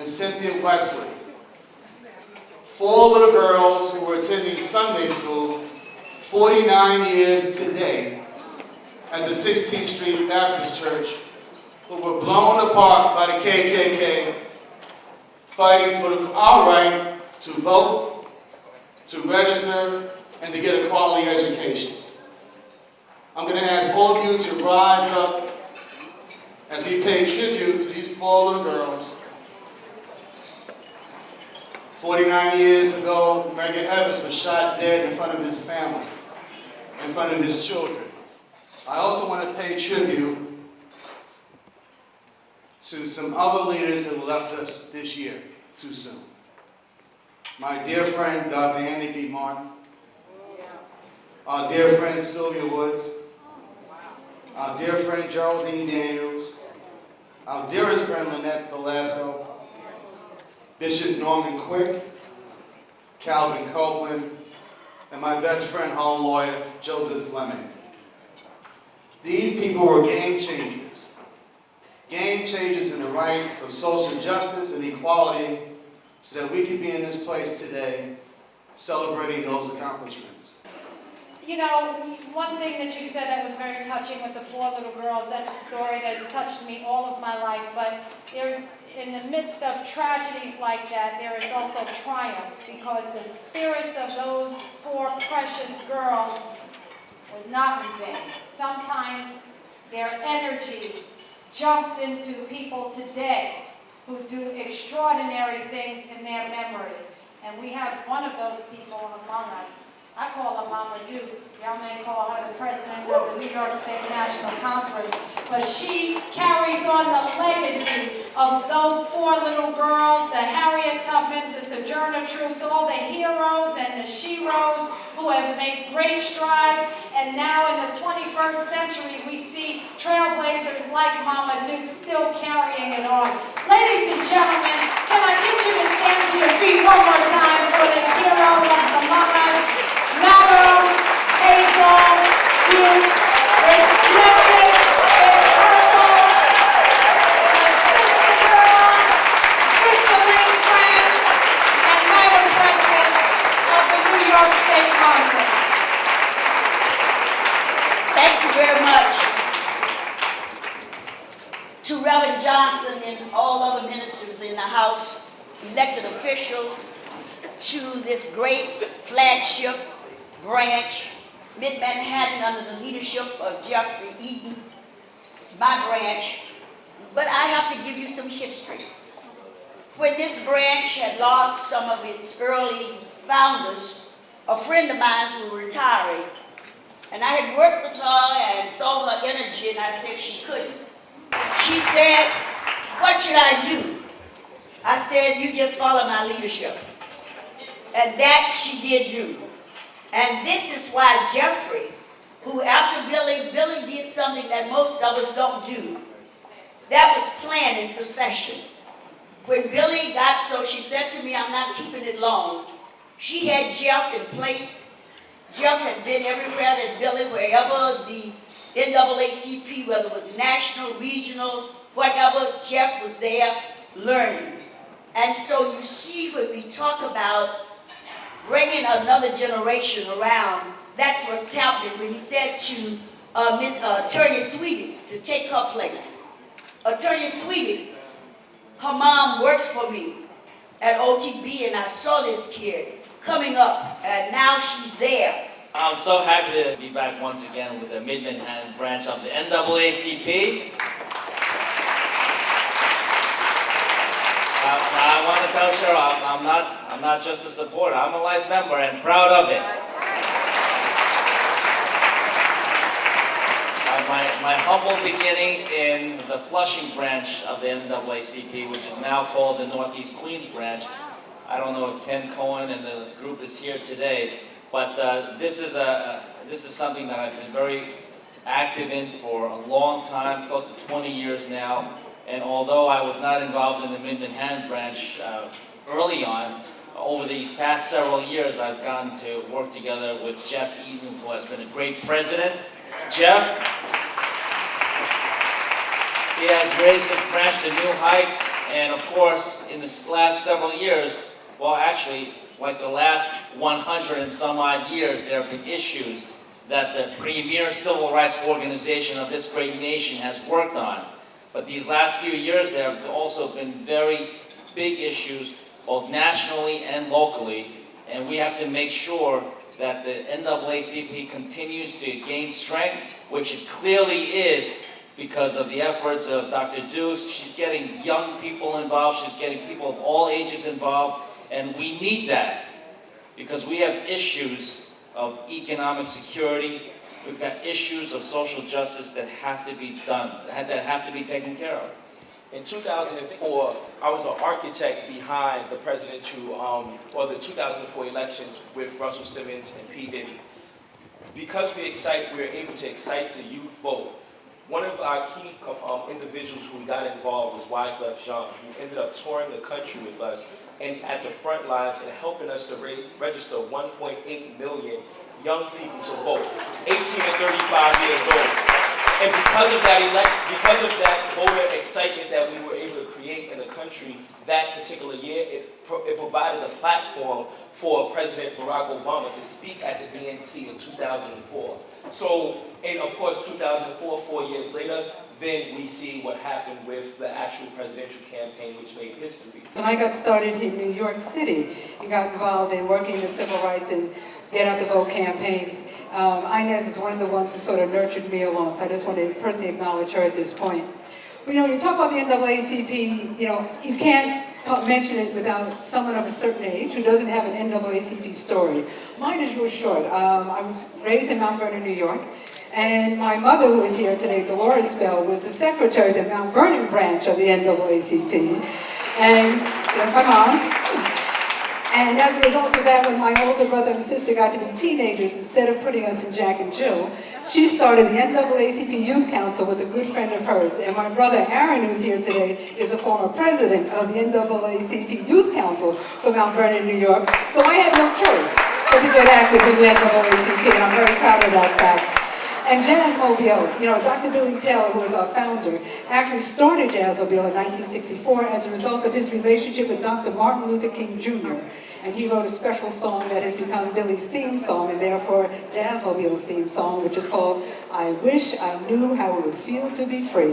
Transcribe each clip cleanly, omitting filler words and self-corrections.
and Cynthia Wesley, 4 little girls who were attending Sunday school 49 years today at the 16th Street Baptist Church, who were blown apart by the KKK, fighting for our right to vote, to register, and to get a quality education. I'm going to ask all of you to rise up as we pay tribute to these 4 little girls. 49 years ago, Megan Evans was shot dead in front of his family, in front of his children. I also want to pay tribute to some other leaders that left us this year too soon. My dear friend, Dr. Annie B. Martin, our dear friend Sylvia Woods, our dear friend Geraldine Daniels, our dearest friend Lynette Velasco, Bishop Norman Quick, Calvin Copeland, and my best friend, home lawyer, Joseph Fleming. These people were game changers in the right for social justice and equality so that we could be in this place today celebrating those accomplishments. You know, one thing that you said that was very touching with the 4 little girls, that's a story that's touched me all of my life, but there's, in the midst of tragedies like that, there is also triumph, because the spirits of those 4 precious girls were not in vain. Sometimes their energy jumps into people today who do extraordinary things in their memory. And we have one of those people among us. I call her Mama Dukes. Y'all may call her the president of the New York State National Conference. But she carries on the legacy of those 4 little girls, the Harriet Tubmans, the Sojourner Truths, all the heroes and the sheroes who have made great strides. And now in the 21st century, we see trailblazers like Mama Dukes still carrying it on. Ladies and gentlemen, can I get you to stand to your feet one more time for this hero that's among us? Mallow, Hazel, Dukes, respected, eternal, sister girl, sister Lynn friend, and Madam President of the New York State Congress. Thank you very much to Reverend Johnson and all other ministers in the House, elected officials, to this great flagship branch, Mid-Manhattan, under the leadership of Jeffrey Eaton. It's my branch, but I have to give you some history. When this branch had lost some of its early founders, a friend of mine who was retiring, and I had worked with her and saw her energy, and I said she couldn't. She said, "What should I do?" I said, "You just follow my leadership." And that she did do. And this is why Jeffrey, who after Billy did something that most of us don't do. That was planned in succession. When Billy got so, she said to me, "I'm not keeping it long." She had Jeff in place. Jeff had been everywhere that Billy, wherever the NAACP, whether it was national, regional, whatever, Jeff was there learning. And so you see when we talk about bringing another generation around, that's what's happening when he said to Attorney Sweetie to take her place. Attorney Sweetie, her mom works for me at OTB, and I saw this kid coming up, and now she's there. I'm so happy to be back once again with the Mid-Manhattan branch of the NAACP. I want to tell Cheryl, I'm not just a supporter. I'm a life member and proud of it. my humble beginnings in the Flushing branch of the NAACP, which is now called the Northeast Queens branch. I don't know if Ken Cohen and the group is here today, but this is something that I've been very active in for a long time, close to 20 years now. And although I was not involved in the Mid-Manhattan branch early on, over these past several years, I've gotten to work together with Jeff Eaton, who has been a great president. Jeff, he has raised this branch to new heights, and of course, in the last several years, well, actually, like the last 100 and some odd years, there have been issues that the premier civil rights organization of this great nation has worked on. But these last few years, there have also been very big issues, both nationally and locally, and we have to make sure that the NAACP continues to gain strength, which it clearly is because of the efforts of Dr. Dukes. She's getting young people involved, she's getting people of all ages involved, and we need that because we have issues of economic security, we've got issues of social justice that have to be done, that have to be taken care of. In 2004, I was an architect behind the presidential, or the 2004 elections with Russell Simmons and P. Diddy. Because we were able to excite the youth vote. One of our key individuals who got involved was Wyclef Jean, who ended up touring the country with us and at the front lines and helping us to register 1.8 million young people to vote, 18 to 35 years old. And because of that voter excitement that we were able to create in the country that particular year, it provided a platform for President Barack Obama to speak at the DNC in 2004. So, and of course, 2004, 4 years later, then we see what happened with the actual presidential campaign, which made history. When I got started in New York City and got involved in working in civil rights and get out the vote campaigns, Inez is one of the ones who sort of nurtured me along, so I just want to personally acknowledge her at this point. But, you talk about the NAACP, you can't mention it without someone of a certain age who doesn't have an NAACP story. Mine is real short. I was raised in Mount Vernon, New York, and my mother, who is here today, Dolores Bell, was the secretary of the Mount Vernon branch of the NAACP, and that's my mom. And as a result of that, when my older brother and sister got to be teenagers, instead of putting us in Jack and Jill, she started the NAACP Youth Council with a good friend of hers. And my brother Aaron, who's here today, is a former president of the NAACP Youth Council for Mount Vernon, New York. So I had no choice but to get active in the NAACP, and I'm very proud of that fact. And Jazzmobile, Dr. Billy Taylor, who was our founder, actually started Jazzmobile in 1964 as a result of his relationship with Dr. Martin Luther King Jr. And he wrote a special song that has become Billy's theme song, and therefore Jazzmobile's theme song, which is called I Wish I Knew How It Would Feel to Be Free.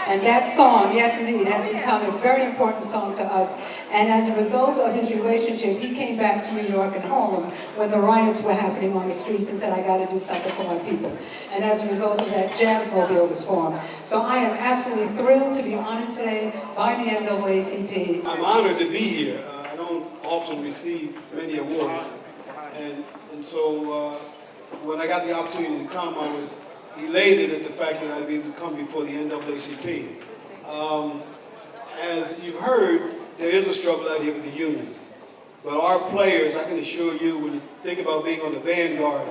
And that song, yes indeed, has become a very important song to us. And as a result of his relationship, he came back to New York and Harlem when the riots were happening on the streets and said, I got to do something for my people. And as a result of that, Jazzmobile was formed. So I am absolutely thrilled to be honored today by the NAACP. I'm honored to be here. I don't often receive many awards. And so when I got the opportunity to come, I was elated at the fact that I'd be able to come before the NAACP. As you've heard, there is a struggle out here with the unions. But our players, I can assure you, when you think about being on the vanguard,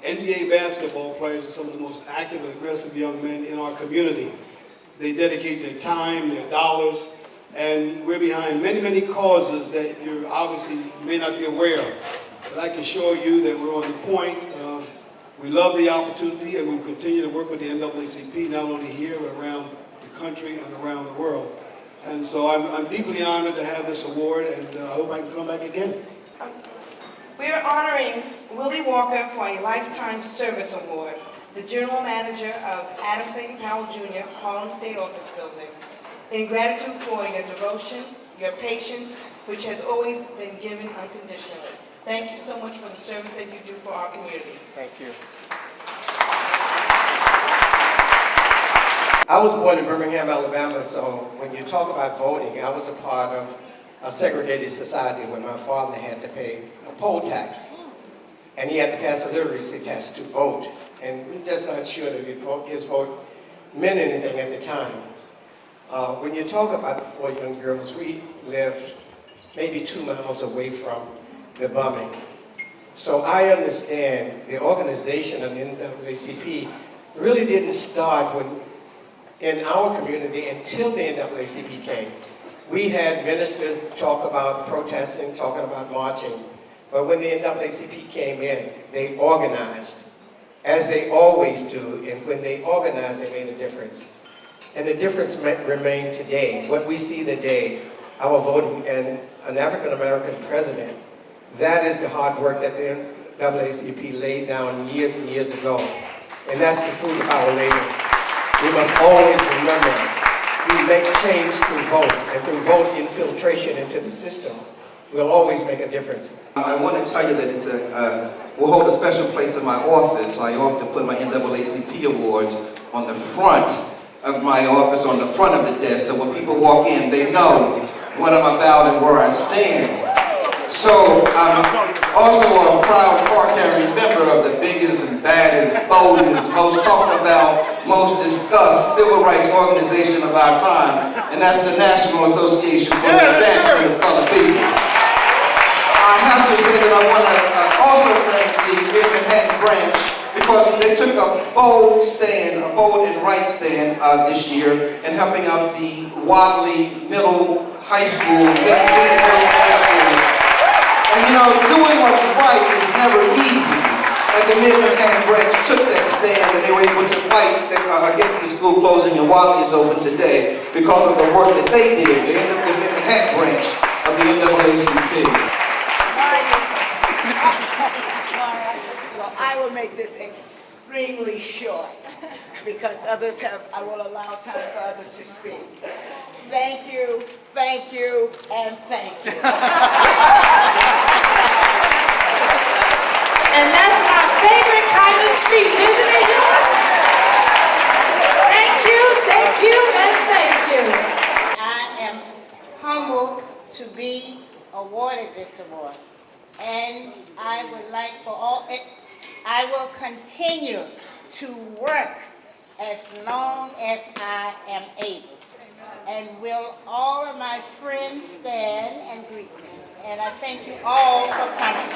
NBA basketball players are some of the most active and aggressive young men in our community. They dedicate their time, their dollars, and we're behind many, many causes that you obviously may not be aware of. But I can assure you that we're on the point. We love the opportunity, and we'll continue to work with the NAACP, not only here, but around the country and around the world. And so I'm deeply honored to have this award, and I hope I can come back again. We are honoring Willie Walker for a Lifetime Service Award, the General Manager of Adam Clayton Powell Jr., Harlem State Office Building, in gratitude for your devotion, your patience, which has always been given unconditionally. Thank you so much for the service that you do for our community. Thank you. I was born in Birmingham, Alabama, so when you talk about voting, I was a part of a segregated society where my father had to pay a poll tax. And he had to pass a literacy test to vote. And He's just not sure that his vote meant anything at the time. When you talk about the 4 young girls, we lived maybe 2 miles away from the bombing. So I understand the organization of the NAACP really didn't start in our community until the NAACP came. We had ministers talk about protesting, talking about marching, but when the NAACP came in, they organized, as they always do, and when they organized, they made a difference. And the difference remains today. What we see today, our voting, and an African-American president, that is the hard work that the NAACP laid down years and years ago. And that's the fruit of our labor. We must always remember, we make change through vote, and through vote infiltration into the system, we'll always make a difference. I want to tell you that it's will hold a special place in my office. I often put my NAACP awards on the front of my office, on the front of the desk, so when people walk in, they know what I'm about and where I stand. So I'm also a proud card-carrying member of the biggest and baddest, boldest, most talked about, most discussed civil rights organization of our time, and that's the National Association for the Advancement of Colored People. I have to say that I want to also thank the Mid-Manhattan branch because they took a bold stand, a bold and right stand this year in helping out the Wadley Middle High School, And you know, doing what's right is never easy. And the Mid-Manhattan branch took that stand and they were able to fight against the school closing, and Wadley is open today because of the work that they did, the Mid-Manhattan branch of the NAACP. Well, I will make this extremely short because I will allow time for others to speak. Thank you, and thank you. And that's my favorite kind of speech, isn't it? Thank you, and thank you. I am humbled to be awarded this award. And I would like I will continue to work as long as I am able. And will all of my friends stand and greet me? And I thank you all for coming.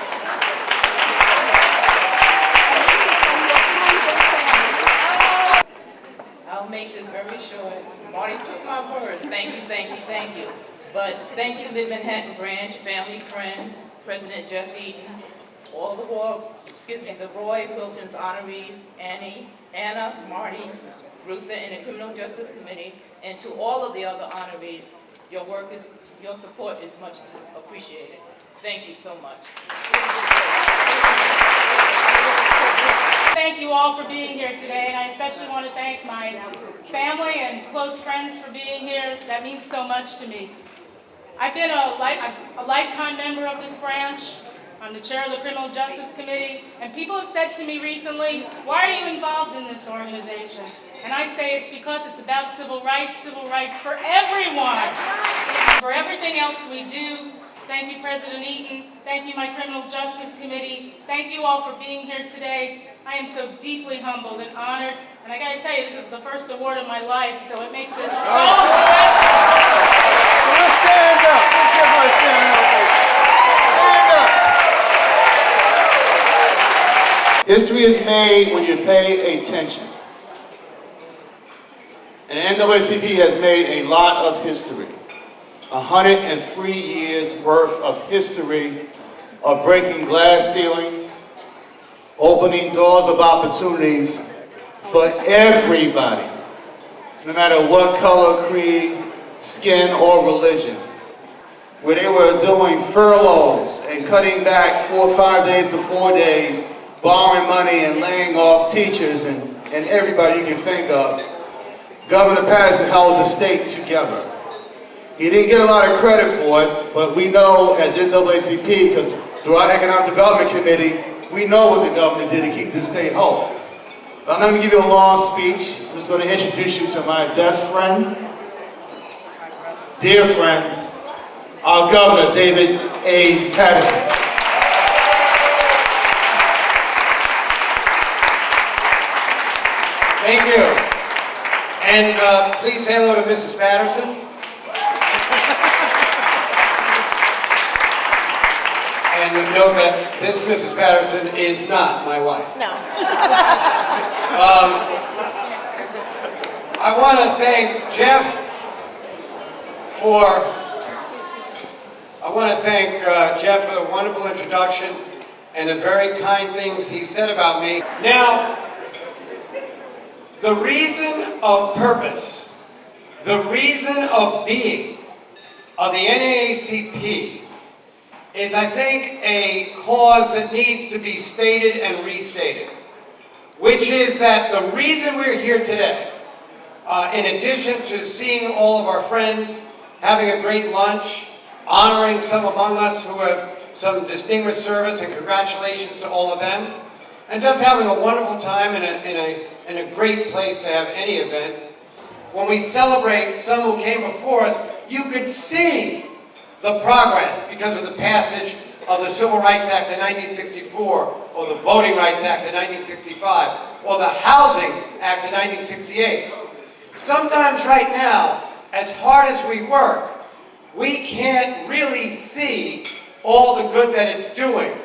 I'll make this very short. Marty took my words. Thank you, thank you, thank you. But thank you, Mid-Manhattan branch, family, friends, President Jeff Eaton, all the Roy Wilkins honorees, Anna, Marty, Rutha, and the Criminal Justice Committee, and to all of the other honorees, your support is much appreciated. Thank you so much. Thank you all for being here today, and I especially want to thank my family and close friends for being here. That means so much to me. I've been a lifetime member of this branch. I'm the chair of the Criminal Justice Committee, and people have said to me recently, why are you involved in this organization? And I say it's because it's about civil rights for everyone. For everything else we do, thank you, President Eaton. Thank you, my Criminal Justice Committee. Thank you all for being here today. I am so deeply humbled and honored, and I gotta tell you, this is the first award of my life, so it makes it so special. Let's stand up. Let's give her a stand up. Stand up. History is made when you pay attention. And the NAACP has made a lot of history. 103 years worth of history of breaking glass ceilings, opening doors of opportunities for everybody, no matter what color, creed, skin, or religion. Where they were doing furloughs and cutting back 4 or 5 days to 4 days, borrowing money and laying off teachers and everybody you can think of. Governor Patterson held the state together. He didn't get a lot of credit for it, but we know as NAACP, because through our Economic Development Committee, we know what the governor did to keep the state whole. But I'm not going to give you a long speech. I'm just going to introduce you to my best friend, dear friend, our Governor, David A. Patterson. Thank you. And please say hello to Mrs. Patterson. And note that this Mrs. Patterson is not my wife. No. I want to thank Jeff for the wonderful introduction and the very kind things he said about me. Now, the reason of purpose, the reason of being of the NAACP is, I think, a cause that needs to be stated and restated, which is that the reason we're here today, in addition to seeing all of our friends, having a great lunch, honoring some among us who have some distinguished service, and congratulations to all of them, and just having a wonderful time in a great place to have any event. When we celebrate some who came before us, you could see the progress because of the passage of the Civil Rights Act of 1964, or the Voting Rights Act of 1965, or the Housing Act of 1968. Sometimes right now, as hard as we work, we can't really see all the good that it's doing,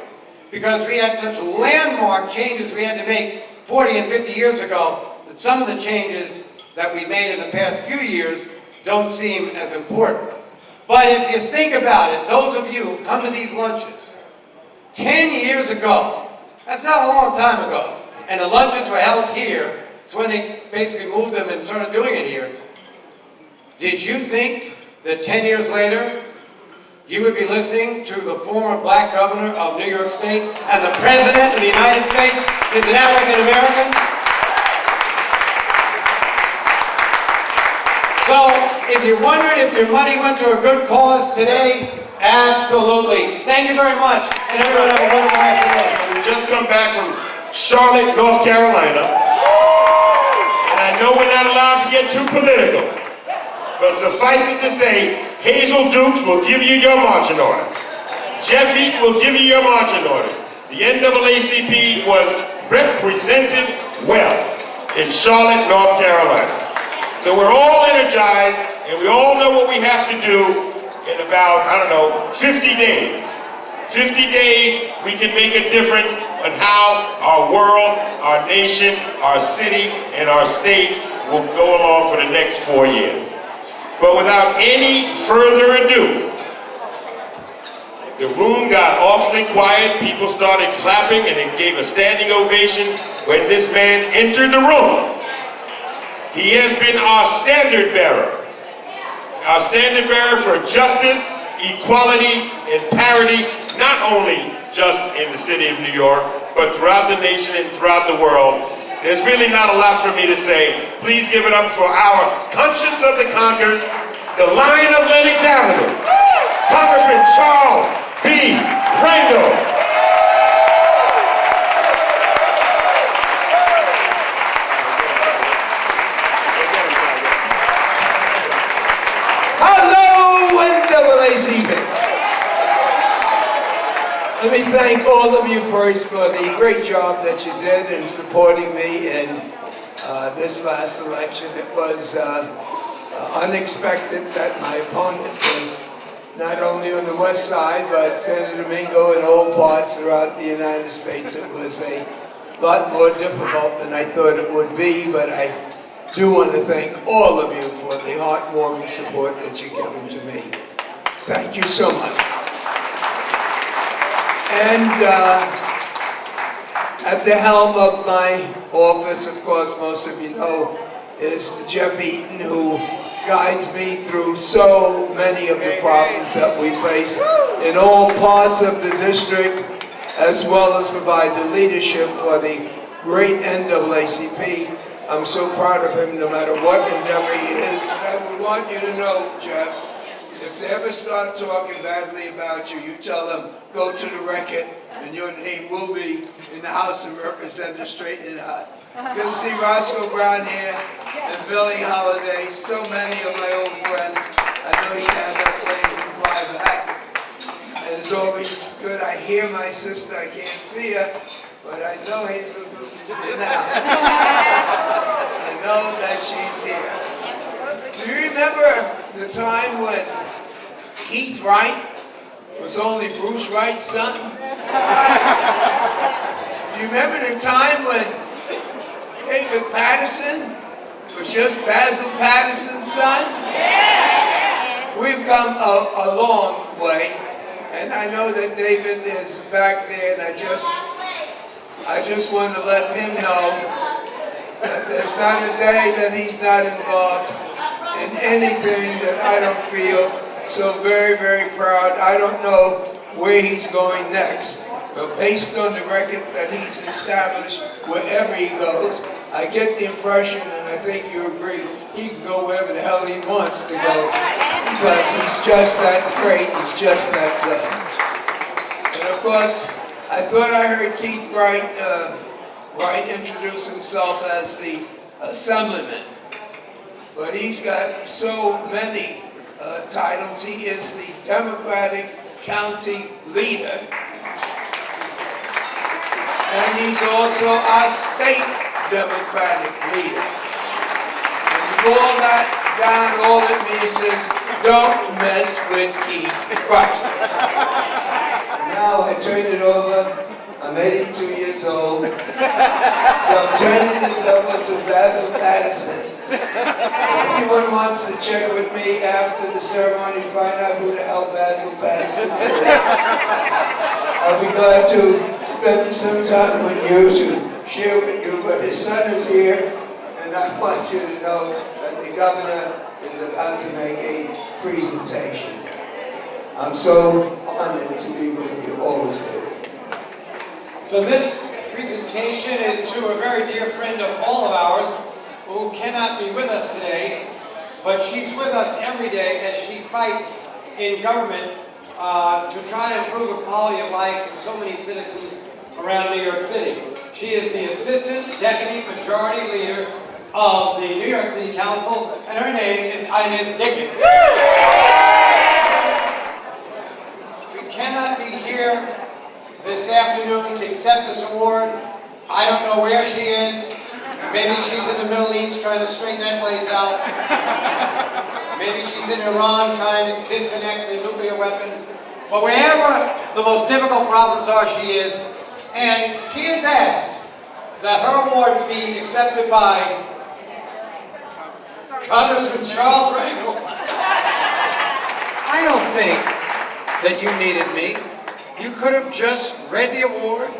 because we had such landmark changes we had to make 40 and 50 years ago, that some of the changes that we made in the past few years don't seem as important. But if you think about it, those of you who've come to these lunches, 10 years ago, that's not a long time ago, and the lunches were held here, it's when they basically moved them and started doing it here. Did you think that 10 years later, you would be listening to the former black governor of New York State and the President of the United States is an African American? So, if you're wondering if your money went to a good cause today, absolutely. Thank you very much, and everyone have a wonderful afternoon. We just come back from Charlotte, North Carolina, and I know we're not allowed to get too political, but suffice it to say, Hazel Dukes will give you your marching orders. Jeff Eaton will give you your marching orders. The NAACP was represented well in Charlotte, North Carolina. So we're all energized, and we all know what we have to do in about, 50 days. 50 days, we can make a difference on how our world, our nation, our city, and our state will go along for the next 4 years. But without any further ado, the room got awfully quiet. People started clapping, and it gave a standing ovation when this man entered the room. He has been our standard bearer for justice, equality, and parity, not only just in the city of New York, but throughout the nation and throughout the world. There's really not a lot for me to say. Please give it up for our conscience of the Conkers, the Lion of Lenox Avenue, Congressman Charles B. Rangel. NAACP. Let me thank all of you first for the great job that you did in supporting me in this last election. It was unexpected that my opponent was not only on the west side, but Santo Domingo and all parts throughout the United States. It was a lot more difficult than I thought it would be, but I do want to thank all of you for the heartwarming support that you've given to me. Thank you so much. And at the helm of my office, of course, most of you know, is Jeff Eaton, who guides me through so many of the problems that we face in all parts of the district, as well as provide the leadership for the great NAACP. I'm so proud of him no matter what endeavor he is. And I would want you to know, Jeff, if they ever start talking badly about you, you tell them, go to the record, and your name will be in the House of Representatives straightened out. Good to see Roscoe Brown here, and Billie Holiday, so many of my old friends. I know you have that plane to fly back. And it's always good. I hear my sister, I can't see her, but I know Hazel Boots is here now. he's here. Do you remember the time when Keith Wright was only Bruce Wright's son? Do you remember the time when David Patterson was just Basil Patterson's son? We've come a long way, and I know that David is back there, and I just want to let him know that there's not a day that he's not involved in anything that I don't feel so very, very proud. I don't know where he's going next, but based on the record that he's established wherever he goes, I get the impression, and I think you agree, he can go wherever the hell he wants to go, because he's just that great, he's just that good. And of course, I thought I heard Keith Wright introduce himself as the Assemblyman, but he's got so many titles. He is the Democratic County Leader, and he's also our State Democratic Leader. And with all that down, all it means is don't mess with Keith Wright. Now I turn it over. I'm 82 years old, so I'm turning this over to Basil Patterson. If anyone wants to check with me after the ceremony, find out who the hell Basil Patterson is, I'll be glad to spend some time with you to share with you. But his son is here, and I want you to know that the governor is about to make a presentation. I'm so honored to be with you, always there. So this presentation is to a very dear friend of all of ours who cannot be with us today, but she's with us every day as she fights in government to try to improve the quality of life of so many citizens around New York City. She is the Assistant Deputy Majority Leader of the New York City Council, and her name is Inez Dickens. We cannot be here this afternoon to accept this award. I don't know where she is. Maybe she's in the Middle East trying to straighten that place out. Maybe she's in Iran trying to disconnect the nuclear weapon. But wherever the most difficult problems are, she is. And she has asked that her award be accepted by Congressman Charles Rangel. I don't think that you needed me. You could have just read the award,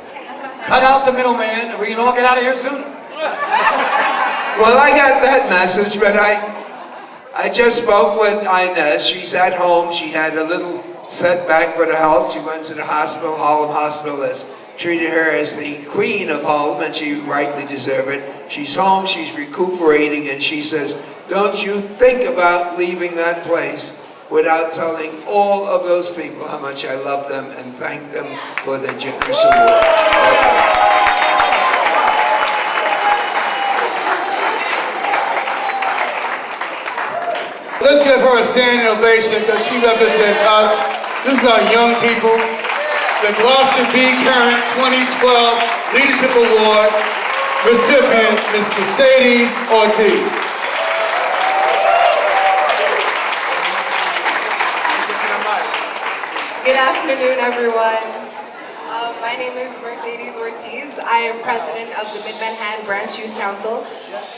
cut out the middleman, and we can all get out of here sooner. Well, I got that message, but I just spoke with Inez. She's at home. She had a little setback with her health. She went to the hospital. Harlem Hospital has treated her as the queen of Harlem, and she rightly deserves it. She's home. She's recuperating, and she says, don't you think about leaving that place without telling all of those people how much I love them and thank them for their generous award. Let's give her a standing ovation because she represents us. This is our young people. The Gloucester B. Current 2012 Leadership Award recipient, Ms. Mercedes Ortiz. Good afternoon, everyone. My name is Mercedes Ortiz. I am president of the Mid-Manhattan Branch Youth Council.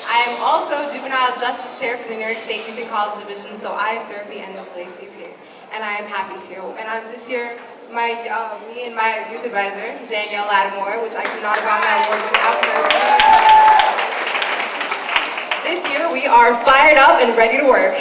I am also Juvenile Justice Chair for the New York State Youth and College Division, so I serve the NAACP, and I am happy to. And this year, me and my youth advisor, Danielle Lattimore, which I could not have gotten that award without her. This year, we are fired up and ready to work.